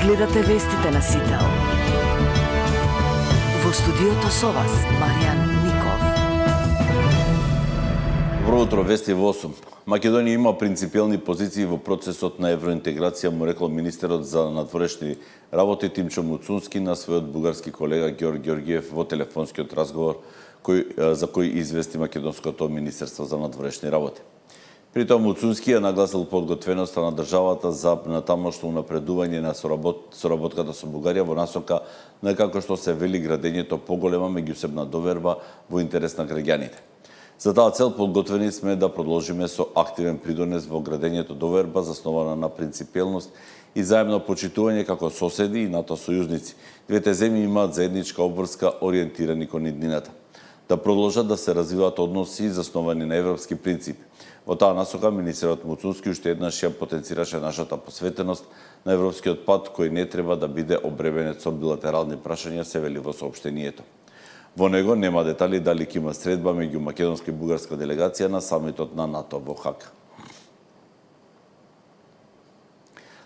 гледате вестите на Сител. Во студиото со вас, Маријан Ников. Добро утро, вести во 8. Македонија има принципиелни позиции во процесот на евроинтеграција, му рекол министерот за надворешни работи Тимчо Муцунски на својот бугарски колега Георг Георгиев во телефонскиот разговор за кој извести Македонското министерство за надворешни работи. При тоа Муцунски ја нагласил подготвеноста на државата за натамошно унапредување на соработката со Бугарија во насока на како што се вели градењето поголема меѓусебна доверба во интерес на граѓаните. За таа цел подготвени сме да продолжиме со активен придонес во градењето доверба заснована на принципиелност и заемно почитување како соседи и НАТО сојузници. Двете земји имаат заедничка обврска ориентирани кон иднината. Да продолжат да се развиваат односи засновани на европски принципи. Во таа насока министерот Муцунски уште еднаш ја потенцираше нашата посветеност на европскиот пат кој не треба да биде обребенет со билатерални прашања, се вели во соопштението. Во него нема детали дали ќе има средба меѓу македонска и бугарска делегација на самитот на НАТО во Хаг.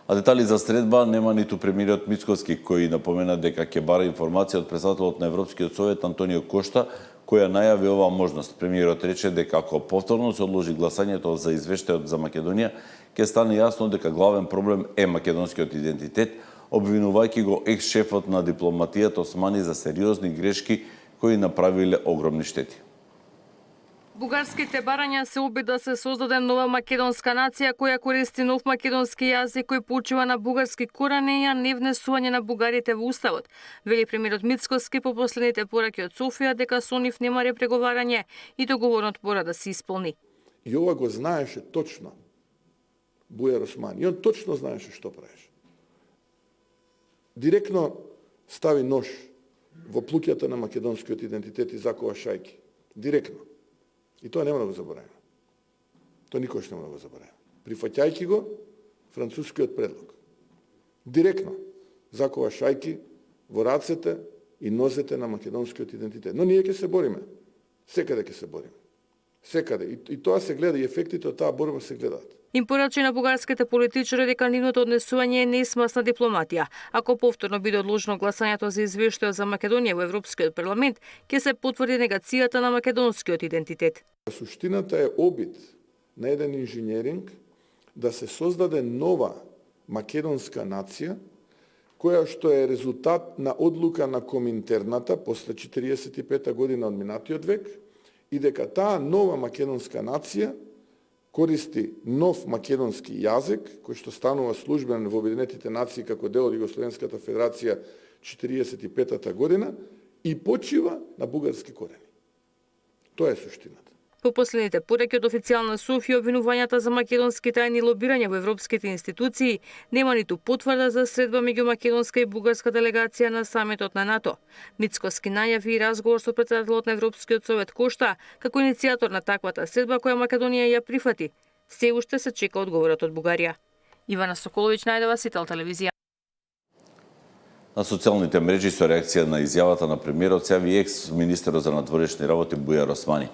А детали за средба нема ниту премиерот Мицкоски, кој напомена дека ќе бара информација од претседателот на Европскиот совет Антонио Кошта, која најави оваа можност. Премиерот рече дека ако повторно се одложи гласањето за извештајот за Македонија, ќе стане јасно дека главен проблем е македонскиот идентитет, обвинувајќи го екс-шефот на дипломатијата Османи за сериозни грешки кои направиле огромни штети. Бугарските барања се обид да се создаде нова македонска нација која користи нов македонски јазик кој почива на бугарски корени и не внесување на бугарите во уставот. Вели премиерот Мицкоски по последните пораки од Софија дека со нив нема репреговарање и договорот мора да се исполни. И ова го знаеше точно Бујар Османи. И он точно знаеше што правеше. Директно стави нож во плуќата на македонскиот идентитет и закова шајки. Директно. И тоа нема да го забораваме. Тоа никош нема да го забораваме. Прифаќајќи го францускиот предлог. Директно закова шајки во рацете и нозете на македонскиот идентитет. Но ние ќе се бориме. Секаде ќе се бориме. Секаде. И тоа се гледа, и ефектите од таа борба се гледаат. Им порачи на бугарските политичари дека нивното однесување е несмасна дипломатија. Ако повторно биде одложено гласањето за извештајот за Македонија во Европскиот парламент, ќе се потврди негацијата на македонскиот идентитет. Суштината е обид на еден инженеринг да се создаде нова македонска нација, која што е резултат на одлука на Коминтерната после 45 година од минатиот век, и дека таа нова македонска нација користи нов македонски јазик, кој што станува службен во Обединетите нации како дел од Југословенската федерација 45-та година и почива на бугарски корени. Тоа е суштината. По последните пораки од официјална Софија, обвинувањата за македонски тајни лобирања во европските институции нема ниту потврда за средба меѓу македонска и бугарска делегација на самитот на НАТО. Мицкоски најави и разговор со претседателот на Европскиот совет Кошта како иницијатор на таквата средба која Македонија ја прифати. Се уште се чека одговорот од Бугарија. Ивана Соколовиќ најдова, Сител телевизија. На социјалните мрежи со реакција на изјавата на премиерот се јави екс-министерот за надворешни работи Бујар Османи.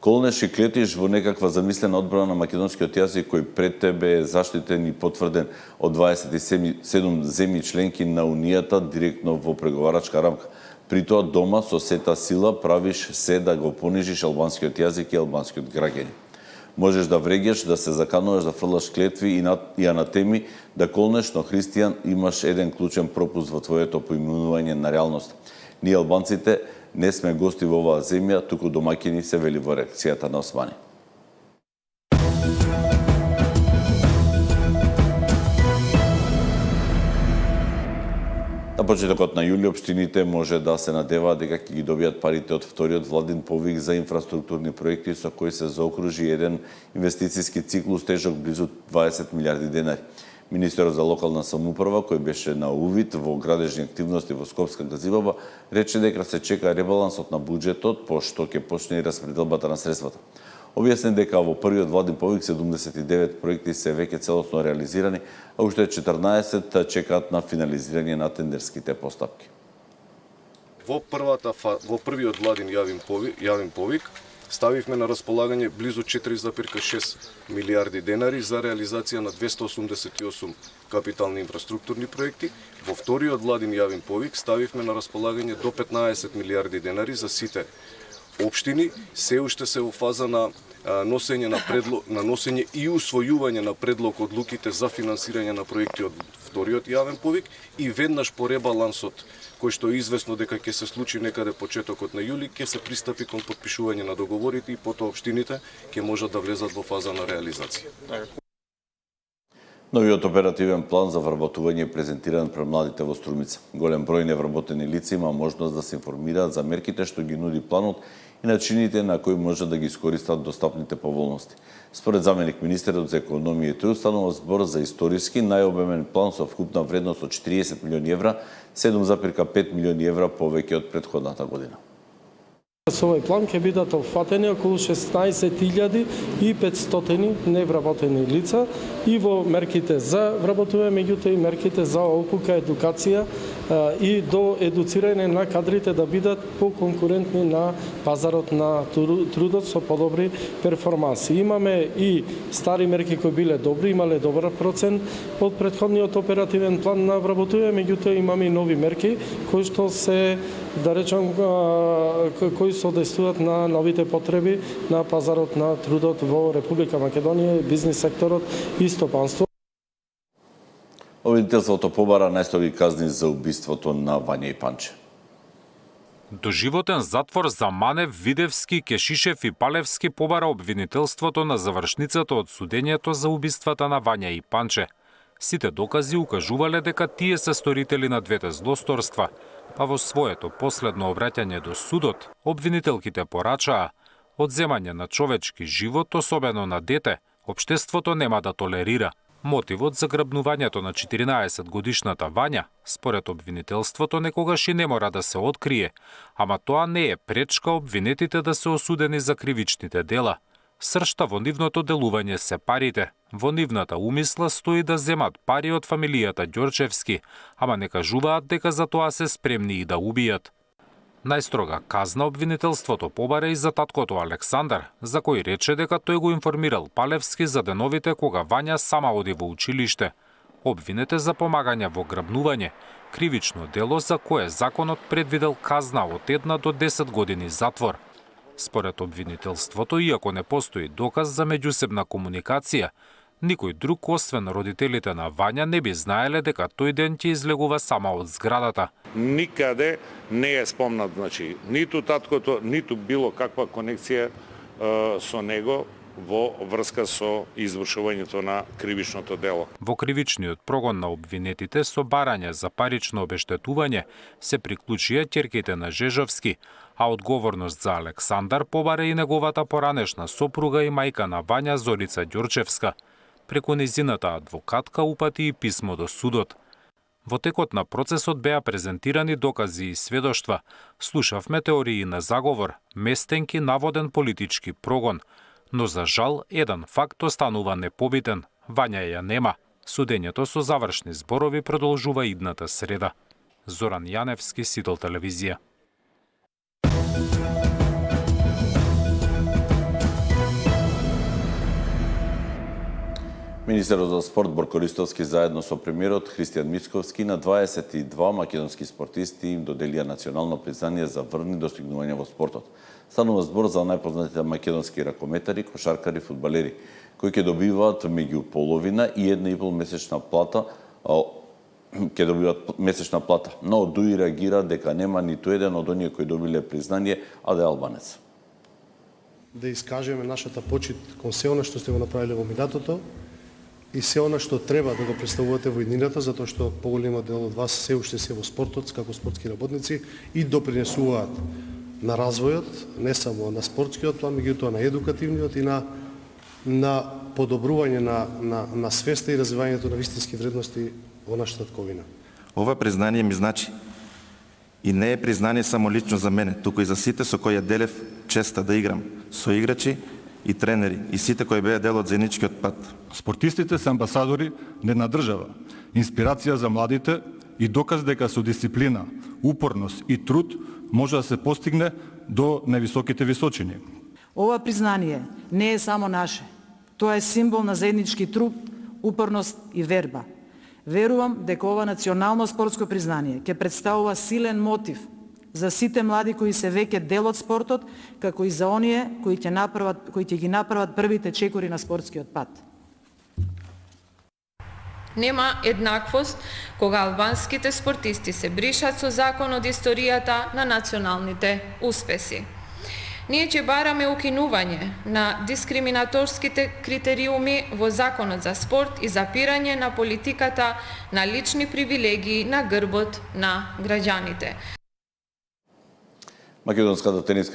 Колнеш и клетиш во некаква замислена одбрана на македонскиот јазик кој пред тебе е заштитен и потврден од 27 земји членки на Унијата директно во преговарачка рамка. При тоа дома со сета сила правиш се да го понижиш албанскиот јазик и албанскиот граѓани. Можеш да врегеш, да се закануваш, да фрлаш клетви и анатеми, да колнеш, но христијан имаш еден клучен пропуст во твоето поименување на реалност. Ние албанците не сме гости во оваа земја, туку домаќини, се вели во реакцијата на Османи. На почетокот на јули општините може да се надеваат дека ќе ги добијат парите од вториот владин повик за инфраструктурни проекти со кои се заокружи еден инвестициски циклус тежок близу 20 милиарди денари. Министерот за локална самоуправа, кој беше на увид во градежни активности во Скопска газибаба, рече дека се чека ребалансот на буџетот, пошто ќе почне и распределбата на средствата. Објасни дека во првиот владин повик 79 проекти се веќе целосно реализирани, а уште 14 чекаат на финализирање на тендерските постапки. Во првиот владин јавен повик ставивме на располагање близу 4,6 милиарди денари за реализација на 288 капитални инфраструктурни проекти. Во вториот владин јавен повик ставивме на располагање до 15 милиарди денари за сите општини. Се уште се во фаза на носење и усвојување на предлог одлуките за финансирање на проекти од вториот јавен повик и веднаш по ребалансот, кој што е известно дека ќе се случи некаде почетокот на јули, ќе се пристапи кон потпишување на договорите и потоа општините ќе можат да влезат во фаза на реализација. Новиот оперативен план за вработување е презентиран пред младите во Струмица. Голем број невработени лица има можност да се информираат за мерките што ги нуди планот и начините на кои може да ги искористат достапните поволности. Според заменик министерот за економија и труд станува збор за историски најобемен план со вкупна вредност од 40 милиони евра, 7,5 милиони евра повеќе од претходната година. Со овој план ќе бидат опфатени околу 16.500 невработени лица и во мерките за вработување, меѓутоа и мерките за опука, едукација и до едуцирање на кадрите да бидат поконкурентни на пазарот на трудот со подобри перформанси. Имаме и стари мерки кои биле добри, имале добар процент од претходниот оперативен план на вработување, меѓутоа имаме и нови мерки кои што се, да речам, кои соодействуваат на новите потреби на пазарот на трудот во Република Македонија, бизнис секторот и стопанство. Обвинителството побара најстроги казни за убиството на Вања и Панче. Доживотен затвор за Манев, Видевски, Кешишев и Палевски побара обвинителството на завршницата од судењето за убиствата на Вања и Панче. Сите докази укажувале дека тие се сторители на двете злосторства, па во своето последно обраќање до судот, обвинителките порачаа одземање на човечки живот, особено на дете, општеството нема да толерира. Мотивот за грабнувањето на 14-годишната Вања, според обвинителството, некогаш и не мора да се открие, ама тоа не е пречка обвинетите да се осудени за кривичните дела. Сршта во нивното делување се парите. Во нивната умисла стои да земат пари од фамилијата Ѓорчевски, ама не кажуваат дека за тоа се спремни и да убијат. Најстрога казна обвинителството побара и за таткото Александар, за кој рече дека тој го информирал Палевски за деновите кога Вања сама оди во училиште. Обвинете за помагање во грабнување, кривично дело за кое законот предвидел казна од 1 до 10 години затвор. Според обвинителството, иако не постои доказ за меѓусебна комуникација, никој друг освен родителите на Вања не би знаеле дека тој ден ќе излегува сама од зградата. Никаде не е спомнат, значи, ниту таткото, ниту било каква конекција со него во врска со извршувањето на кривичното дело. Во кривичниот прогон на обвинетите со барање за парично обештетување се приклучија ќерките на Жежовски, а одговорност за Александар побара и неговата поранешна сопруга и мајка на Вања Зорица Ѓорчевска. Преку незината адвокатка упати и писмо до судот. Во текот на процесот беа презентирани докази и сведоштва. Слушавме теории на заговор, местенки наводен политички прогон. Но за жал, еден факт останува непобитен. Вања ја нема. Судењето со завршни зборови продолжува идната среда. Зоран Јаневски, Сител телевизија. Министерот за спорт Борко Ристовски заедно со премиерот Христијан Мицковски на 22 македонски спортисти им доделија национално признание за врвни достигнувања во спортот. Станува збор за најпознатите македонски ракометари, кошаркари, фудбалери, кои ќе добиваат меѓу половина и 1,5 месечна плата, но ДУИ реагира дека нема ниту еден од оние кои добиле признание, а да е албанец. Да искажеме нашата почит кон се она што сте го направиле во минатото и се она што треба да го представувате во иднината, затоа што поголемот дел од вас се уште се во спортот како спортски работници и допринесуваат на развојот, не само на спортскиот план, меѓутоа на едукативниот и на подобрување на свеста и развивањето на вистински вредности во нашата татковина. Ова признание ми значи и не е признание само лично за мене, туку и за сите со кои ја делев честа да играм, со играчи и тренери, и сите кои беа дел од заедничкиот пат. Спортистите се амбасадори на една држава, инспирација за младите и доказ дека со дисциплина, упорност и труд може да се постигне до највисоките височини. Ова признание не е само наше. Тоа е символ на заеднички труд, упорност и верба. Верувам дека ова национално спортско признание ќе представува силен мотив за сите млади кои се веќе дел од спортот, како и за оние кои ќе ги направат првите чекори на спортскиот пат. Нема еднаквост кога албанските спортисти се бришат со закон од историјата на националните успеси. Ние ќе бараме укинување на дискриминаторските критериуми во законот за спорт и запирање на политиката на лични привилегии на грбот на граѓаните. Македонската тениска